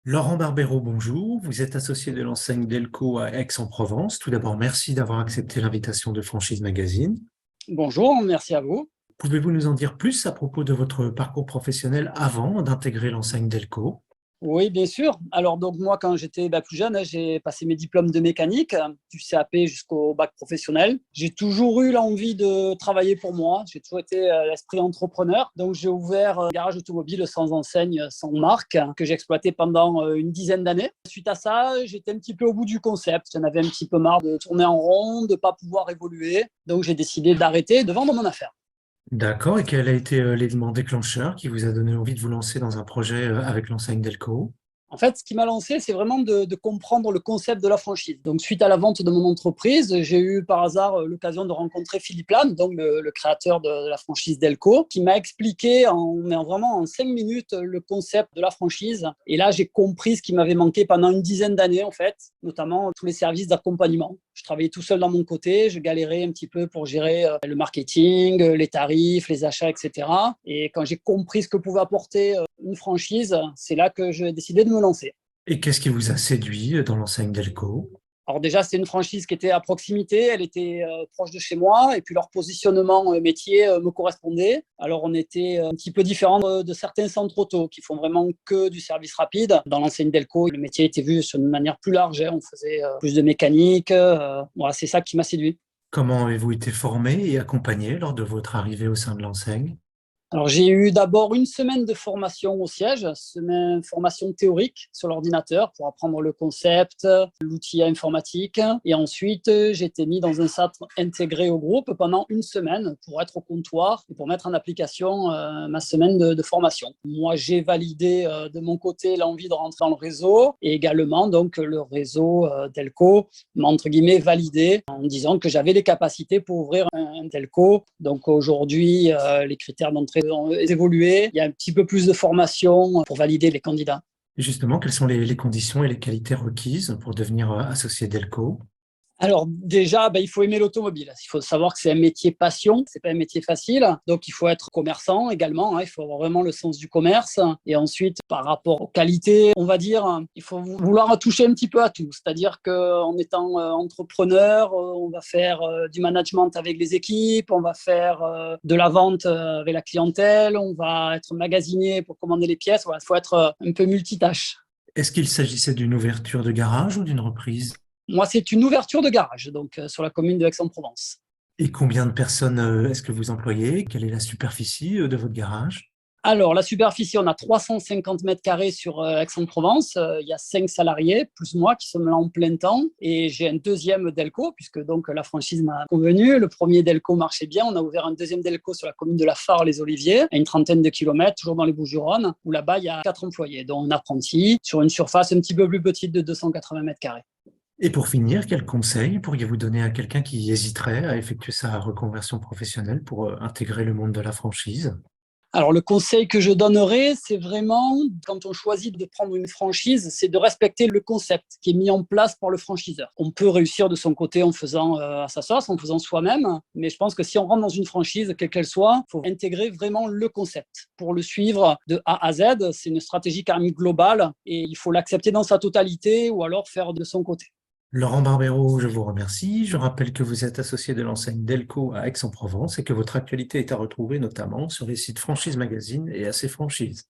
Laurent Barbero, bonjour. Vous êtes associé de l'enseigne Delco à Aix-en-Provence. Tout d'abord, merci d'avoir accepté l'invitation de Franchise Magazine. Bonjour, merci à vous. Pouvez-vous nous en dire plus à propos de votre parcours professionnel avant d'intégrer l'enseigne Delco? Oui, bien sûr. Alors, donc, moi, quand j'étais plus jeune, j'ai passé mes diplômes de mécanique, du CAP jusqu'au bac professionnel. J'ai toujours eu l'envie de travailler pour moi. J'ai toujours été l'esprit entrepreneur. Donc, j'ai ouvert un garage automobile sans enseigne, sans marque, que j'ai exploité pendant une dizaine d'années. Suite à ça, j'étais un petit peu au bout du concept. J'en avais un petit peu marre de tourner en rond, de ne pas pouvoir évoluer. Donc, j'ai décidé d'arrêter et de vendre mon affaire. D'accord. Et quel a été l'élément déclencheur qui vous a donné envie de vous lancer dans un projet avec l'enseigne Delco? En fait, ce qui m'a lancé, c'est vraiment de comprendre le concept de la franchise. Donc, suite à la vente de mon entreprise, j'ai eu par hasard l'occasion de rencontrer Philippe Lam, donc le créateur de la franchise Delco, qui m'a expliqué vraiment en 5 minutes le concept de la franchise. Et là, j'ai compris ce qui m'avait manqué pendant une dizaine d'années, en fait, notamment tous les services d'accompagnement. Je travaillais tout seul dans mon côté, je galérais un petit peu pour gérer le marketing, les tarifs, les achats, etc. Et quand j'ai compris ce que pouvait apporter une franchise, c'est là que j'ai décidé de me lancer. Et qu'est-ce qui vous a séduit dans l'enseigne Delco? Alors déjà, c'était une franchise qui était à proximité, elle était proche de chez moi, et puis leur positionnement métier me correspondait. Alors on était un petit peu différent de certains centres auto qui font vraiment que du service rapide. Dans l'enseigne Delco, le métier était vu sur une manière plus large, hein. On faisait plus de mécanique. Voilà, c'est ça qui m'a séduit. Comment avez-vous été formé et accompagné lors de votre arrivée au sein de l'enseigne? Alors, j'ai eu d'abord une semaine de formation au siège, formation théorique sur l'ordinateur pour apprendre le concept, l'outil informatique. Et ensuite, j'ai été mis dans un centre intégré au groupe pendant une semaine pour être au comptoir et pour mettre en application ma semaine de formation. Moi, j'ai validé de mon côté l'envie de rentrer dans le réseau et également donc le réseau Delco m'a entre guillemets validé en disant que j'avais les capacités pour ouvrir un Delco. Donc aujourd'hui, les critères d'entrée ont évolué. Il y a un petit peu plus de formation pour valider les candidats. Et justement, quelles sont les conditions et les qualités requises pour devenir associé Delco? Alors déjà, il faut aimer l'automobile. Il faut savoir que c'est un métier passion, c'est pas un métier facile. Donc il faut être commerçant également, hein. Il faut avoir vraiment le sens du commerce. Et ensuite, par rapport aux qualités, on va dire, il faut vouloir toucher un petit peu à tout. C'est-à-dire qu'en étant entrepreneur, on va faire du management avec les équipes, on va faire de la vente avec la clientèle, on va être magasinier pour commander les pièces. Voilà, il faut être un peu multitâche. Est-ce qu'il s'agissait d'une ouverture de garage ou d'une reprise? Moi, c'est une ouverture de garage, donc sur la commune de Aix-en-Provence. Et combien de personnes est-ce que vous employez? Quelle est la superficie de votre garage? Alors, la superficie, on a 350 mètres carrés sur Aix-en-Provence. Il y a 5 salariés, plus moi, qui sommes là en plein temps. Et j'ai un deuxième Delco, puisque donc la franchise m'a convenu. Le premier Delco marchait bien. On a ouvert un deuxième Delco sur la commune de La Fare-les-Oliviers, à une trentaine de kilomètres, toujours dans les Bouches-du-Rhône, où là-bas, il y a 4 employés, dont un apprenti, sur une surface un petit peu plus petite de 280 mètres carrés. Et pour finir, quel conseil pourriez-vous donner à quelqu'un qui hésiterait à effectuer sa reconversion professionnelle pour intégrer le monde de la franchise? Alors, le conseil que je donnerais, c'est vraiment, quand on choisit de prendre une franchise, c'est de respecter le concept qui est mis en place par le franchiseur. On peut réussir de son côté en faisant à sa sauce, en faisant soi-même, mais je pense que si on rentre dans une franchise, quelle qu'elle soit, il faut intégrer vraiment le concept pour le suivre de A à Z. C'est une stratégie quand même globale et il faut l'accepter dans sa totalité ou alors faire de son côté. Laurent Barbero, je vous remercie. Je rappelle que vous êtes associé de l'enseigne Delco à Aix-en-Provence et que votre actualité est à retrouver notamment sur les sites Franchise Magazine et AC Franchise.